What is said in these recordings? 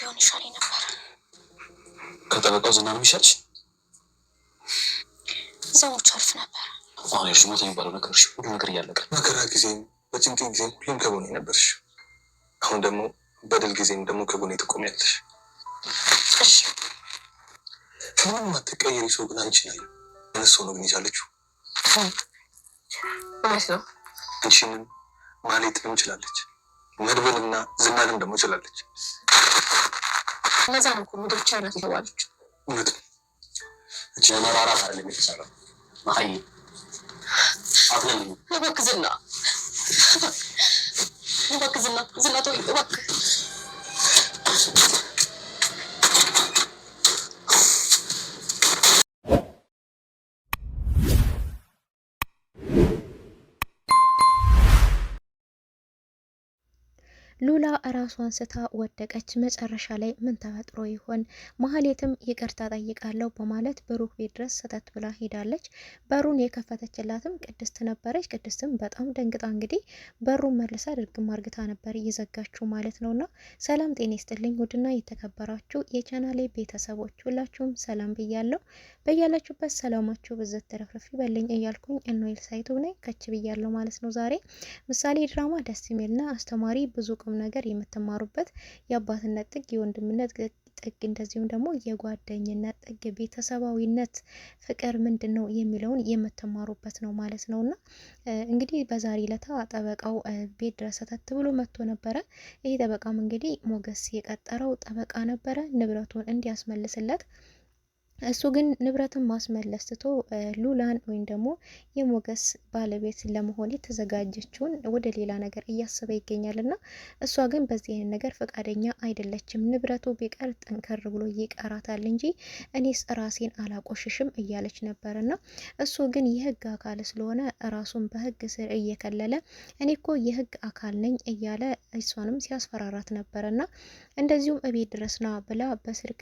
ቢሆን ይሻለኝ ነበር። ከጠበቃው ዝና ነው የሚሻልሽ? እዛው አልፍ ነበር። አሁን ያልሽ ሞት የሚባለው ነገር ሁሉ ነገር እያለቀ መከራ ጊዜም በጭንቅ ጊዜም ሁሌም ከጎኔ ነበርሽ። አሁን ደግሞ በድል ጊዜም ደግሞ ከጎኔ ትቆሚያለሽ። እሺ ምንም አትቀየሪ ሰው ግን አንቺ ነው እነሱ ነው ግን ይዛለችው ማለት ነው። አንቺንም ማለትም ትችላለች፣ መድበልና ዝናንም ደግሞ ትችላለች። እነዛ ነው ምድር ብቻ ናት ይዋለች። እውነት ነው። እቺ መራራት አይደለም የተሰራው ማይ አብለን እባክህ ዝና ዝና ተው እባክህ። ሉላ ራሷን ስታ ወደቀች። መጨረሻ ላይ ምን ተፈጥሮ ይሆን? ማህሌትም ይቅርታ ጠይቃለሁ በማለት ብሩክ ቤት ድረስ ሰተት ብላ ሄዳለች። በሩን የከፈተችላትም ቅድስት ነበረች። ቅድስትም በጣም ደንግጣ እንግዲህ በሩን መልሳ ድርግም አርግታ ነበር እየዘጋችው ማለት ነውና፣ ሰላም ጤና ይስጥልኝ ውድና የተከበራችሁ የቻናሌ ቤተሰቦች ሁላችሁም ሰላም ብያለሁ። በያላችሁበት ሰላማችሁ ብዘት ተረፍረፍ ይበልኝ እያልኩኝ እኖይል ሳይቱ ነኝ ከች ብያለሁ ማለት ነው። ዛሬ ምሳሌ ድራማ ደስ የሚልና አስተማሪ ብዙ ነገር የምትማሩበት የአባትነት ጥግ፣ የወንድምነት ጥግ፣ እንደዚሁም ደግሞ የጓደኝነት ጥግ፣ ቤተሰባዊነት ፍቅር ምንድነው የሚለውን የምትማሩበት ነው ማለት ነውና እንግዲህ በዛሬ ለታ ጠበቃው ቤት ድረስ ተት ብሎ መጥቶ ነበረ። ይሄ ጠበቃም እንግዲህ ሞገስ የቀጠረው ጠበቃ ነበረ ንብረቱን እንዲያስመልስለት። እሱ ግን ንብረትን ማስመለስ ትቶ ሉላን ወይም ደግሞ የሞገስ ባለቤት ለመሆን የተዘጋጀችውን ወደ ሌላ ነገር እያሰበ ይገኛልና እሷ ግን በዚህ አይነት ነገር ፈቃደኛ አይደለችም። ንብረቱ ቢቀር ጠንከር ብሎ ይቀራታል እንጂ እኔስ ራሴን አላቆሽሽም እያለች ነበርና እሱ ግን የህግ አካል ስለሆነ ራሱን በህግ ስር እየከለለ እኔ እኮ የህግ አካል ነኝ እያለ እሷንም ሲያስፈራራት ነበርና እንደዚሁም እቤት ድረስና ብላ በስልክ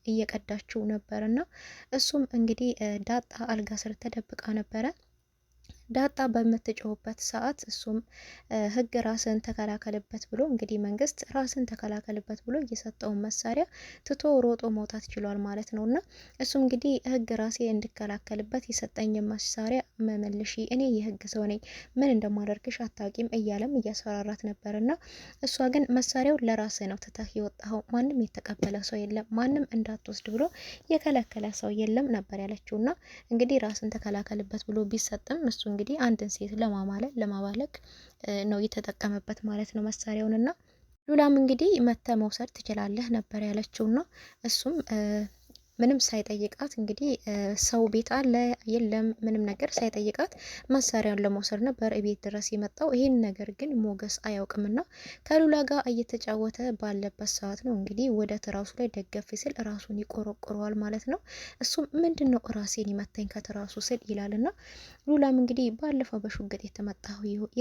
እየቀዳችው ነበርና እሱም እንግዲህ ዳጣ አልጋ ስር ተደብቃ ነበረ። ዳጣ በምትጮህበት ሰዓት እሱም ህግ ራስን ተከላከልበት ብሎ እንግዲህ መንግስት ራስን ተከላከልበት ብሎ እየሰጠውን መሳሪያ ትቶ ሮጦ መውጣት ችሏል ማለት ነውና እሱም እንግዲህ ህግ ራሴ እንድከላከልበት የሰጠኝ መሳሪያ መመልሺ፣ እኔ የህግ ሰው ነኝ፣ ምን እንደማደርግሽ አታውቂም እያለም እያስፈራራት ነበርና እሷ ግን መሳሪያው ለራስ ነው ትተህ የወጣኸው፣ ማንም የተቀበለ ሰው የለም፣ ማንም እንዳትወስድ ብሎ የከለከለ ሰው የለም ነበር ያለችውና እንግዲህ ራስን ተከላከልበት ብሎ ቢሰጥም እሱ እንግዲህ አንድን ሴት ለማባለግ ነው የተጠቀመበት ማለት ነው መሳሪያውንና ሉላም እንግዲህ መተ መውሰድ ትችላለህ ነበር ያለችውና እሱም ምንም ሳይጠይቃት እንግዲህ ሰው ቤት አለ የለም ምንም ነገር ሳይጠይቃት መሳሪያውን ለመውሰድ ነበር ቤት ድረስ የመጣው። ይሄን ነገር ግን ሞገስ አያውቅምና ከሉላ ጋር እየተጫወተ ባለበት ሰዓት ነው እንግዲህ ወደ ትራሱ ላይ ደገፍ ሲል ራሱን ይቆረቆረዋል ማለት ነው። እሱም ምንድነው ራሴን ይመታኝ ከትራሱ ስል ይላልና ሉላም እንግዲህ ባለፈው በሹገጥ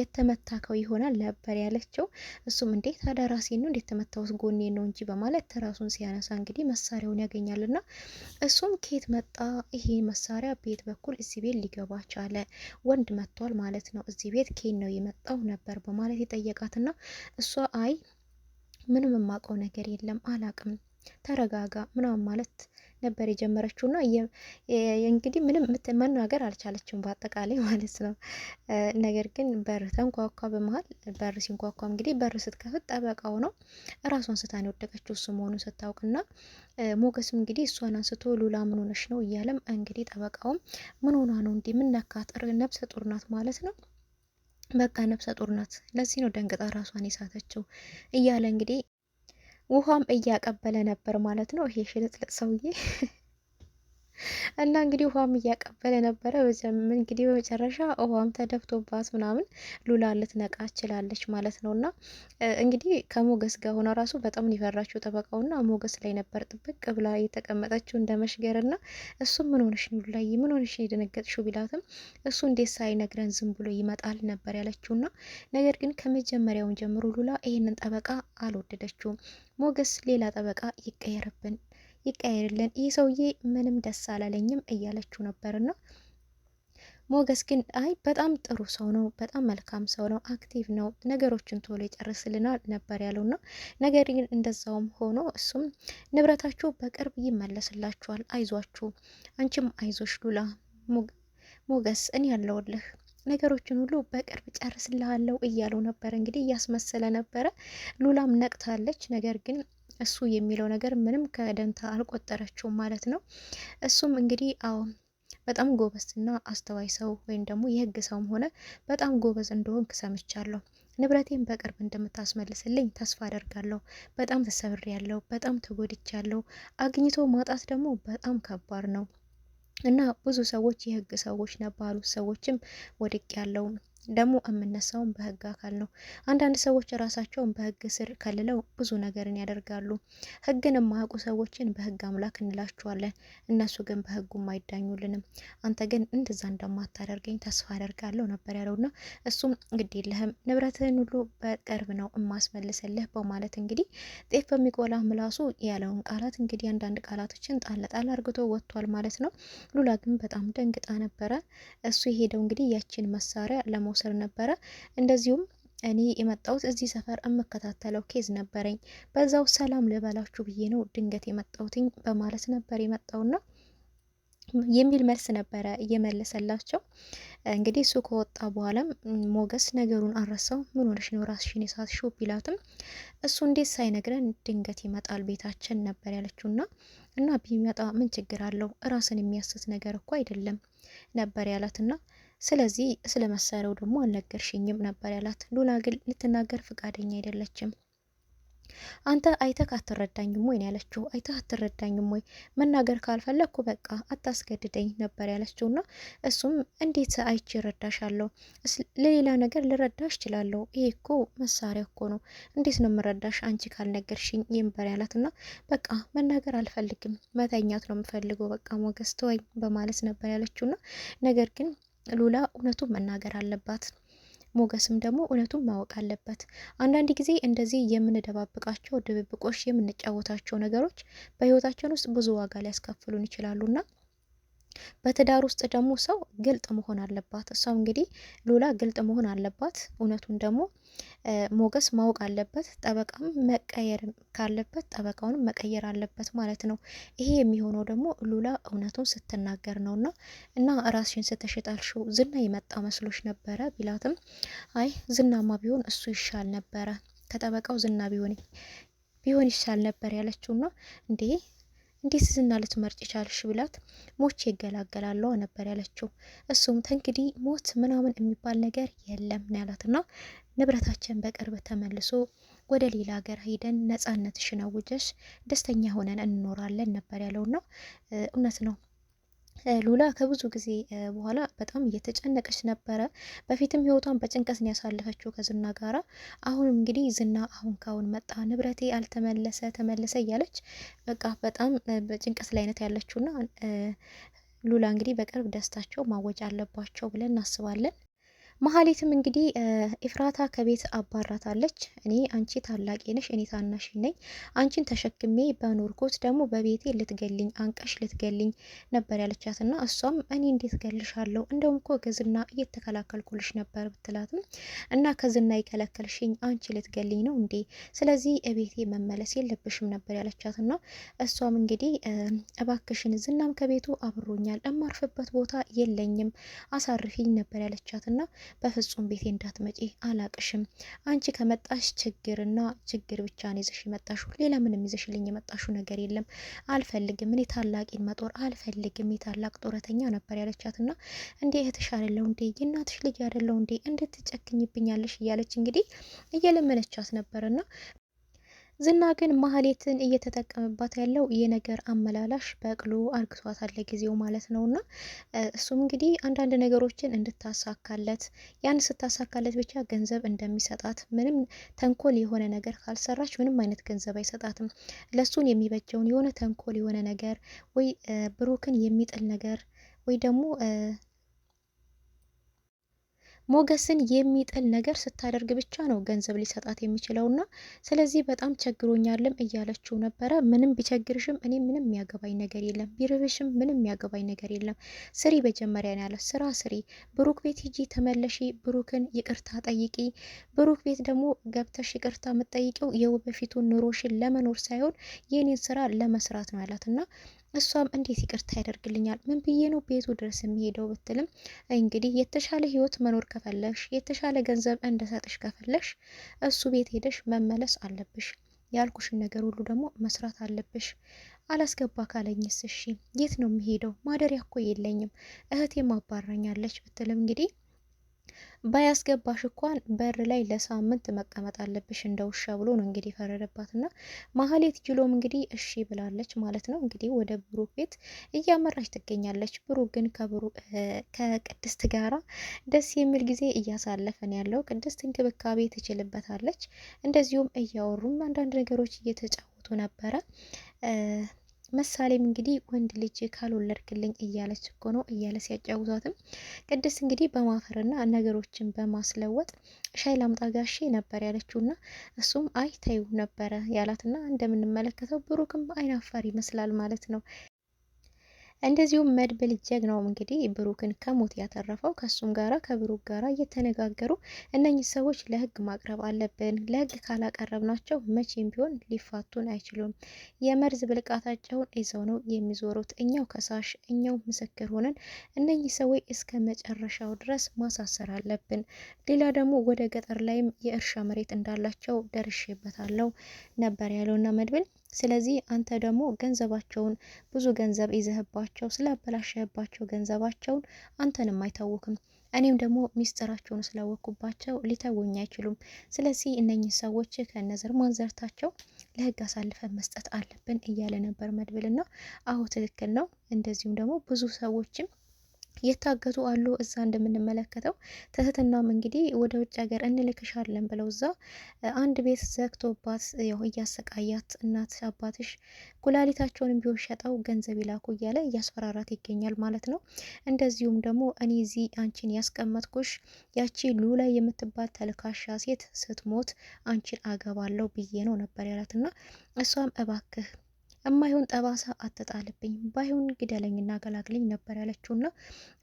የተመታከው ይሆናል ነበር ያለችው። እሱም እንዴት ታዲያ ራሴን ነው እንዴት ተመታውስ ጎኔ ነው እንጂ በማለት ትራሱን ሲያነሳ እንግዲህ መሳሪያውን ያገኛልና እሱም ከየት መጣ ይሄ መሳሪያ ቤት በኩል እዚህ ቤት ሊገባ ቻለ? ወንድ መጥቷል ማለት ነው፣ እዚህ ቤት ከየት ነው የመጣው ነበር በማለት የጠየቃትና እሷ አይ ምንም የማውቀው ነገር የለም አላቅም ተረጋጋ ምናምን ማለት ነበር የጀመረችውና እንግዲህ ምንም መናገር አልቻለችም በአጠቃላይ ማለት ነው። ነገር ግን በር ተንኳኳ። በመሀል በር ሲንኳኳ እንግዲህ በር ስትከፍት ጠበቃው ነው። ራሷን ስታን የወደቀችው እሱ መሆኑን ስታውቅና ሞገስም እንግዲህ እሷን አንስቶ ሉላ ምን ሆነሽ ነው እያለም እንግዲህ ጠበቃውም ምን ሆኗ ነው እንዲህ ምን ነካት? ነብሰ ጡር ናት ማለት ነው። በቃ ነብሰ ጡር ናት፣ ለዚህ ነው ደንግጣ ራሷን የሳተችው እያለ እንግዲህ ውሃም እያቀበለ ነበር ማለት ነው። ይሄ ሽልጥልጥ ሰውዬ እና እንግዲህ ውሃም እያቀበለ ነበረ። በዚያም እንግዲህ በመጨረሻ ውሃም ተደፍቶባት ምናምን ሉላ ልትነቃ ችላለች ማለት ነውና እንግዲህ ከሞገስ ጋር ሆና ራሱ በጣም ይፈራችው ጠበቃውና ሞገስ ላይ ነበር ጥብቅ ብላ የተቀመጠችው እንደ መሽገርና እሱም ምን ሆነሽ ነው ሉላ ምን ሆነሽ ነው የደነገጥሽው ቢላትም እሱ እንዴት ሳይነግረን ዝም ብሎ ይመጣል ነበር ያለችውና ነገር ግን ከመጀመሪያውን ጀምሮ ሉላ ይሄንን ጠበቃ አልወደደችውም። ሞገስ ሌላ ጠበቃ ይቀየርልን፣ ይህ ሰውዬ ምንም ደስ አላለኝም እያለችው ነበርና ሞገስ ግን አይ በጣም ጥሩ ሰው ነው፣ በጣም መልካም ሰው ነው፣ አክቲቭ ነው፣ ነገሮችን ቶሎ ይጨርስልናል ነበር ያለውና ነገር ግን እንደዛውም ሆኖ እሱም ንብረታችሁ በቅርብ ይመለስላችኋል፣ አይዟችሁ፣ አንቺም አይዞሽ ሉላ፣ ሞገስ እኔ ያለውልህ ነገሮችን ሁሉ በቅርብ ጨርስልሃለሁ እያለው ነበር። እንግዲህ እያስመሰለ ነበረ። ሉላም ነቅታለች። ነገር ግን እሱ የሚለው ነገር ምንም ከደንታ አልቆጠረችውም ማለት ነው። እሱም እንግዲህ አዎ በጣም ጎበዝና አስተዋይ ሰው ወይም ደግሞ የህግ ሰውም ሆነ በጣም ጎበዝ እንደሆንክ ሰምቻለሁ። ንብረቴን በቅርብ እንደምታስመልስልኝ ተስፋ አደርጋለሁ። በጣም ተሰብሬያለሁ፣ በጣም ተጎድቻለሁ። አግኝቶ ማጣት ደግሞ በጣም ከባድ ነው እና ብዙ ሰዎች የህግ ሰዎች ነባሩ ሰዎችም ወድቅ ያለው ደግሞ የምነሳውን በህግ አካል ነው። አንዳንድ ሰዎች ራሳቸውን በህግ ስር ከልለው ብዙ ነገርን ያደርጋሉ። ህግን የማያውቁ ሰዎችን በህግ አምላክ እንላቸዋለን። እነሱ ግን በህጉም አይዳኙልንም። አንተ ግን እንደዛ እንደማታደርገኝ ተስፋ አደርጋለሁ ነበር ያለውና እሱም ግድ የለህም ንብረትህን ሁሉ በቅርብ ነው እማስመልስልህ በማለት እንግዲህ ጤፍ በሚቆላ ምላሱ ያለውን ቃላት እንግዲህ አንዳንድ ቃላቶችን ጣል ጣል አርግቶ ወጥቷል ማለት ነው። ሉላ ግን በጣም ደንግጣ ነበረ። እሱ የሄደው እንግዲህ ያችን መሳሪያ ለመውሰድ ነበረ። እንደዚሁም እኔ የመጣሁት እዚህ ሰፈር የምከታተለው ኬዝ ነበረኝ፣ በዛው ሰላም ልበላችሁ ብዬ ነው ድንገት የመጣሁትኝ በማለት ነበር የመጣውና የሚል መልስ ነበረ እየመለሰላቸው። እንግዲህ እሱ ከወጣ በኋላም ሞገስ ነገሩን አረሳው። ምን ሆነሽ ነው ራስሽን የሳትሽው ቢላትም እሱ እንዴት ሳይነግረን ድንገት ይመጣል ቤታችን ነበር ያለችውና እና ቢመጣ ምን ችግር አለው ራስን የሚያስት ነገር እኮ አይደለም ነበር ያላትና ስለዚህ ስለ መሳሪያው ደግሞ አልነገርሽኝም ነበር ያላት። ሉላ ግን ልትናገር ፍቃደኛ አይደለችም። አንተ አይተህ አትረዳኝም ወይ ነው ያለችው። አይተህ አትረዳኝም ወይ መናገር ካልፈለግኩ በቃ አታስገድደኝ ነበር ያለችውና እሱም እንዴት አይቼ እረዳሻለሁ? ለሌላ ነገር ልረዳሽ እችላለሁ። ይሄ እኮ መሳሪያ እኮ ነው። እንዴት ነው የምረዳሽ አንቺ ካልነገርሽኝ? ይንበር ያላትና በቃ መናገር አልፈልግም መተኛት ነው የምፈልገው በቃ ሞገስ ተወኝ በማለት ነበር ያለችውና ነገር ግን ሉላ እውነቱን መናገር አለባት። ሞገስም ደግሞ እውነቱን ማወቅ አለበት። አንዳንድ ጊዜ እንደዚህ የምንደባብቃቸው ድብብቆሽ፣ የምንጫወታቸው ነገሮች በህይወታችን ውስጥ ብዙ ዋጋ ሊያስከፍሉን ይችላሉና በትዳር ውስጥ ደግሞ ሰው ግልጥ መሆን አለባት። እሷም እንግዲህ ሉላ ግልጥ መሆን አለባት። እውነቱን ደግሞ ሞገስ ማወቅ አለበት። ጠበቃም መቀየር ካለበት ጠበቃውንም መቀየር አለበት ማለት ነው። ይሄ የሚሆነው ደግሞ ሉላ እውነቱን ስትናገር ነውና እና ራስሽን ስትሸጣልሽው ዝና የመጣ መስሎሽ ነበረ ቢላትም አይ ዝናማ ቢሆን እሱ ይሻል ነበረ ከጠበቃው ዝና ቢሆን ይሻል ነበር ያለችውና እንዴት ዝና ልትመርጭ ቻልሽ ብላት ሞቼ ይገላገላለሁ ነበር ያለችው። እሱም ተንግዲህ ሞት ምናምን የሚባል ነገር የለም ያላትና ንብረታችን በቅርብ ተመልሶ ወደ ሌላ ሀገር ሄደን ነጻነትሽን አውጀሽ ደስተኛ ሆነን እንኖራለን ነበር ያለውና እውነት ነው። ሉላ ከብዙ ጊዜ በኋላ በጣም እየተጨነቀች ነበረ። በፊትም ህይወቷን በጭንቀት ነው ያሳለፈችው ከዝና ጋራ። አሁንም እንግዲህ ዝና አሁን ካሁን መጣ ንብረቴ ተመለሰ እያለች በቃ በጣም በጭንቀት ላይ አይነት ያለችውና ሉላ እንግዲህ በቅርብ ደስታቸው ማወጅ አለባቸው ብለን እናስባለን። መሀሌትም እንግዲህ ኤፍራታ ከቤት አባራታለች። እኔ አንቺ ታላቄ ነሽ፣ እኔ ታናሽ ነኝ። አንቺን ተሸክሜ በኖርኩት ደግሞ በቤቴ ልትገልኝ አንቀሽ ልትገልኝ ነበር ያለቻትና እሷም እኔ እንዴት ገልሻለሁ? እንደውም እኮ ከዝና እየተከላከልኩልሽ ነበር ብትላትም እና ከዝና የከለከልሽኝ አንቺ ልትገልኝ ነው እንዴ? ስለዚህ ቤቴ መመለስ የለብሽም ነበር ያለቻትና እሷም እንግዲህ እባክሽን ዝናም ከቤቱ አብሮኛል፣ እማርፍበት ቦታ የለኝም፣ አሳርፊኝ ነበር ያለቻትና በፍጹም ቤቴ እንዳትመጪ አላቅሽም። አንቺ ከመጣሽ ችግርና ችግር ብቻ ነው ይዘሽ የመጣሽው፣ ሌላ ምንም ይዘሽልኝ የመጣሽው ነገር የለም። አልፈልግም፣ እኔ ታላቂን መጦር አልፈልግም፣ የታላቅ ጦረተኛ ነበር ያለቻትና እንዴ እህትሽ አይደለው እንዴ የእናትሽ ልጅ አይደለው እንዴ እንዴት ትጨክኝብኛለሽ? እያለች እንግዲህ እየለመነቻት ነበርና ዝና ግን መሀሌትን እየተጠቀመባት ያለው የነገር አመላላሽ በቅሎ አርግቷታል ለጊዜው ማለት ነውና እሱም እንግዲህ አንዳንድ ነገሮችን እንድታሳካለት ያን ስታሳካለት ብቻ ገንዘብ እንደሚሰጣት ምንም ተንኮል የሆነ ነገር ካልሰራች ምንም አይነት ገንዘብ አይሰጣትም። ለሱን የሚበጀውን የሆነ ተንኮል የሆነ ነገር ወይ ብሩክን የሚጥል ነገር ወይ ደግሞ ሞገስን የሚጥል ነገር ስታደርግ ብቻ ነው ገንዘብ ሊሰጣት የሚችለውና ስለዚህ በጣም ቸግሮኛልም እያለችው ነበረ። ምንም ቢቸግርሽም እኔ ምንም የሚያገባኝ ነገር የለም፣ ቢርብሽም ምንም የሚያገባኝ ነገር የለም። ስሪ መጀመሪያ ነው ያለ፣ ስራ ስሪ፣ ብሩክ ቤት ሂጂ ተመለሺ፣ ብሩክን ይቅርታ ጠይቂ። ብሩክ ቤት ደግሞ ገብተሽ ይቅርታ የምትጠይቂው የበፊቱን ኑሮሽን ለመኖር ሳይሆን የኔን ስራ ለመስራት ነው ያላት እና እሷም እንዴት ይቅርታ ያደርግልኛል? ምን ብዬ ነው ቤቱ ድረስ የሚሄደው ብትልም እንግዲህ የተሻለ ህይወት መኖር ከፈለሽ፣ የተሻለ ገንዘብ እንደሰጥሽ ከፈለሽ እሱ ቤት ሄደሽ መመለስ አለብሽ። ያልኩሽን ነገር ሁሉ ደግሞ መስራት አለብሽ። አላስገባ ካለኝስ እሺ የት ነው የሚሄደው? ማደሪያ እኮ የለኝም፣ እህቴ ማባራኛለች ብትልም እንግዲህ ባያስገባሽ እንኳን በር ላይ ለሳምንት መቀመጥ አለብሽ እንደ ውሻ ብሎ ነው እንግዲህ ፈረደባትና ማህሌት ጅሎም እንግዲህ እሺ ብላለች ማለት ነው። እንግዲህ ወደ ብሩክ ቤት እያመራች ትገኛለች። ብሩክ ግን ከቅድስት ጋራ ደስ የሚል ጊዜ እያሳለፈን ያለው፣ ቅድስት እንክብካቤ ትችልበታለች። እንደዚሁም እያወሩም አንዳንድ ነገሮች እየተጫወቱ ነበረ። ምሳሌም እንግዲህ ወንድ ልጅ ካልወለድክልኝ እያለች እኮ ነው እያለ ሲያጫውቷትም ቅድስት እንግዲህ በማፈርና ነገሮችን በማስለወጥ ሻይ ላምጣ ጋሼ ነበር ያለችውና እሱም አይ ተይው ነበረ ያላትና እንደምንመለከተው ብሩክም አይናፋር ይመስላል ማለት ነው። እንደዚሁም መድብል ጀግናውም እንግዲህ ብሩክን ከሞት ያተረፈው ከሱም ጋራ ከብሩክ ጋራ እየተነጋገሩ እነኚህ ሰዎች ለህግ ማቅረብ አለብን፣ ለህግ ካላቀረብናቸው መቼም ቢሆን ሊፋቱን አይችሉም። የመርዝ ብልቃታቸውን ይዘው ነው የሚዞሩት። እኛው ከሳሽ እኛው ምስክር ሆነን እነኚህ ሰዎች እስከ መጨረሻው ድረስ ማሳሰር አለብን። ሌላ ደግሞ ወደ ገጠር ላይም የእርሻ መሬት እንዳላቸው ደርሼበታለሁ ነበር ያለውና መድብል ስለዚህ አንተ ደግሞ ገንዘባቸውን ብዙ ገንዘብ ይዘህባቸው ስላበላሸህባቸው ገንዘባቸውን አንተንም አይታወክም፣ እኔም ደግሞ ሚስጥራቸውን ስላወቅኩባቸው ሊተውኝ አይችሉም። ስለዚህ እነኚህ ሰዎች ከነዘር ማንዘርታቸው ለህግ አሳልፈን መስጠት አለብን እያለ ነበር መድብልና አሁ ትክክል ነው። እንደዚሁም ደግሞ ብዙ ሰዎችም የታገቱ አሉ። እዛ እንደምንመለከተው ትህትናም እንግዲህ ወደ ውጭ ሀገር እንልክሻለን ብለው እዛ አንድ ቤት ዘግቶባት ያው እያሰቃያት እናት አባትሽ ኩላሊታቸውን ቢሆን ሸጠው ገንዘብ ይላኩ እያለ እያስፈራራት ይገኛል ማለት ነው። እንደዚሁም ደግሞ እኔ እዚህ አንቺን ያስቀመጥኩሽ ያቺ ሉላ የምትባል ተልካሻ ሴት ስትሞት አንቺን አገባለሁ ብዬ ነው ነበር ያላትና እሷም እባክህ እማይሆን ጠባሳ አትጣልብኝ፣ ባይሆን ግደለኝና ገላግለኝ ነበር ያለችውና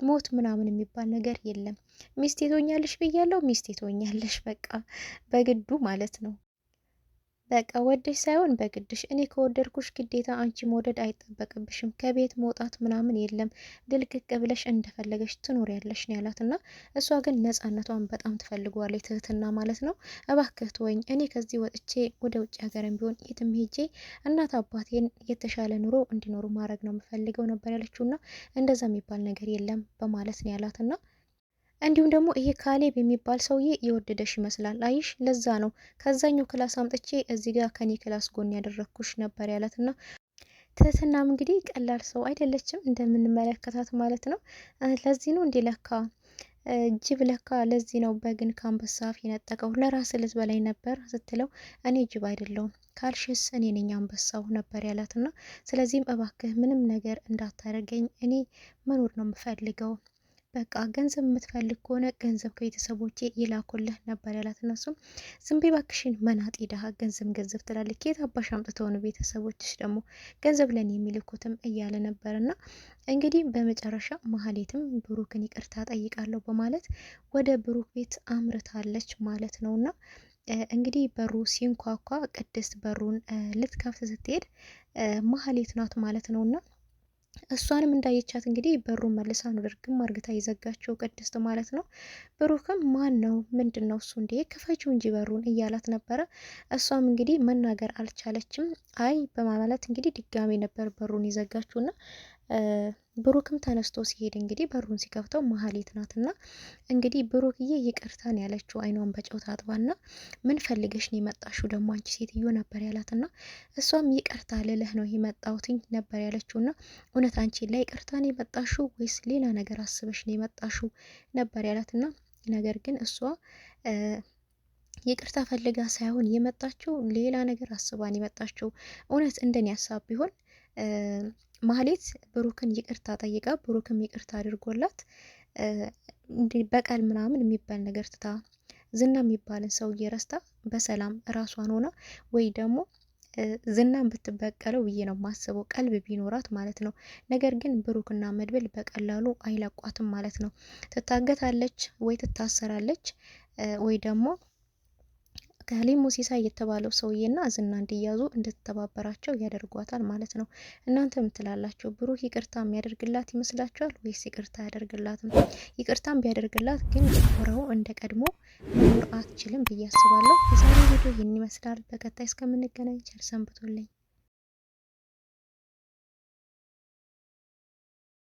ሞት ምናምን የሚባል ነገር የለም። ሚስቴ ትሆኛለሽ ብያለሁ፣ ሚስቴ ትሆኛለሽ በቃ በግዱ ማለት ነው። በቃ ወደሽ ሳይሆን በግድሽ። እኔ ከወደድኩሽ ግዴታ አንቺ መውደድ አይጠበቅብሽም። ከቤት መውጣት ምናምን የለም። ድልቅቅ ብለሽ እንደፈለገሽ ትኖሪያለሽ ነው ያላትና እሷ ግን ነጻነቷን በጣም ትፈልገዋለች፣ ትህትና ማለት ነው። እባክህ ተወኝ፣ እኔ ከዚህ ወጥቼ ወደ ውጭ ሀገርም ቢሆን የትም ሄጄ እናት አባቴን የተሻለ ኑሮ እንዲኖሩ ማድረግ ነው የምፈልገው ነበር ያለችውና እንደዛ የሚባል ነገር የለም በማለት ነው ያላትና እንዲሁም ደግሞ ይሄ ካሌብ የሚባል ሰውዬ የወደደሽ ይመስላል። አይሽ ለዛ ነው ከዛኛው ክላስ አምጥቼ እዚህ ጋር ከኔ ክላስ ጎን ያደረኩሽ ነበር ያላትና ትህትናም እንግዲህ ቀላል ሰው አይደለችም እንደምንመለከታት ማለት ነው። ለዚህ ነው እንዴ ለካ ጅብ ለካ ለዚህ ነው በግን ከአንበሳ አፍ የነጠቀው፣ ለራስ ልዝ በላይ ነበር ስትለው እኔ ጅብ አይደለሁም ካልሽስ እኔ ነኝ አንበሳው ነበር ያላትና ስለዚህም እባክህ ምንም ነገር እንዳታደርገኝ እኔ መኖር ነው የምፈልገው፣ በቃ ገንዘብ የምትፈልግ ከሆነ ገንዘብ ከቤተሰቦቼ ይላኩልህ ነበር ያላት። እነሱም ዝም በይ እባክሽን መናጤ ድሃ ገንዘብ ትላለች፣ ከየት አባሽ አምጥተው ነው ቤተሰቦችሽ ደግሞ ገንዘብ ለኔ የሚልኩትም እያለ ነበርና እንግዲህ በመጨረሻ ማህሌትም ብሩክን ይቅርታ ጠይቃለሁ በማለት ወደ ብሩክ ቤት አምርታለች ማለት ነውና እንግዲህ በሩ ሲንኳኳ ቅድስት በሩን ልትከፍት ስትሄድ ማህሌት ናት ማለት ነውና እሷንም እንዳየቻት እንግዲህ በሩን መልሳ ነው ድርግም አርግታ የዘጋቸው ቅድስት ማለት ነው። ብሩክም ማን ነው ምንድን ነው እሱ እንዴ ክፈችው እንጂ በሩን እያላት ነበረ። እሷም እንግዲህ መናገር አልቻለችም። አይ በማለት እንግዲህ ድጋሜ ነበር በሩን የዘጋችውና ብሩክም ተነስቶ ሲሄድ እንግዲህ በሩን ሲከፍተው ማህሌት ናትና እንግዲህ ብሩክዬ ይቅርታን ያለችው አይኗን በጨው ታጥባና ምን ፈልገሽ ነው የመጣሽው ደግሞ አንቺ ሴትዮ ነበር ያላትና እሷም ይቅርታ ልልህ ነው የመጣሁትኝ ነበር ያለችውና እውነት አንቺ ላይ ይቅርታን የመጣሽው ወይስ ሌላ ነገር አስበሽ ነው የመጣሽው ነበር ያላትና ነገር ግን እሷ ይቅርታ ፈልጋ ሳይሆን የመጣችው ሌላ ነገር አስባን የመጣችው። እውነት እንደኔ ሀሳብ ቢሆን ማህሌት ብሩክን ይቅርታ ጠይቃ ብሩክም ይቅርታ አድርጎላት በቀል ምናምን የሚባል ነገር ትታ ዝና የሚባልን ሰውዬ ረስታ በሰላም ራሷን ሆና ወይ ደግሞ ዝናን ብትበቀለው ብዬ ነው ማስበው፣ ቀልብ ቢኖራት ማለት ነው። ነገር ግን ብሩክና መድብል በቀላሉ አይለቋትም ማለት ነው። ትታገታለች ወይ ትታሰራለች ወይ ደግሞ ከሊሙ ሲሳይ የተባለው ሰውዬና ዝና እንዲያዙ እንድትተባበራቸው ያደርጓታል ማለት ነው። እናንተ ምትላላችሁ? ብሩክ ይቅርታ የሚያደርግላት ይመስላችኋል ወይስ ይቅርታ አያደርግላትም? ይቅርታም ቢያደርግላት ግን ወራው እንደ ቀድሞ መኖር አትችልም ብዬ አስባለሁ። የዛሬ ቪዲዮ ይህን ይመስላል። በቀጣይ እስከምንገናኝ ቸር ሰንብቱልኝ።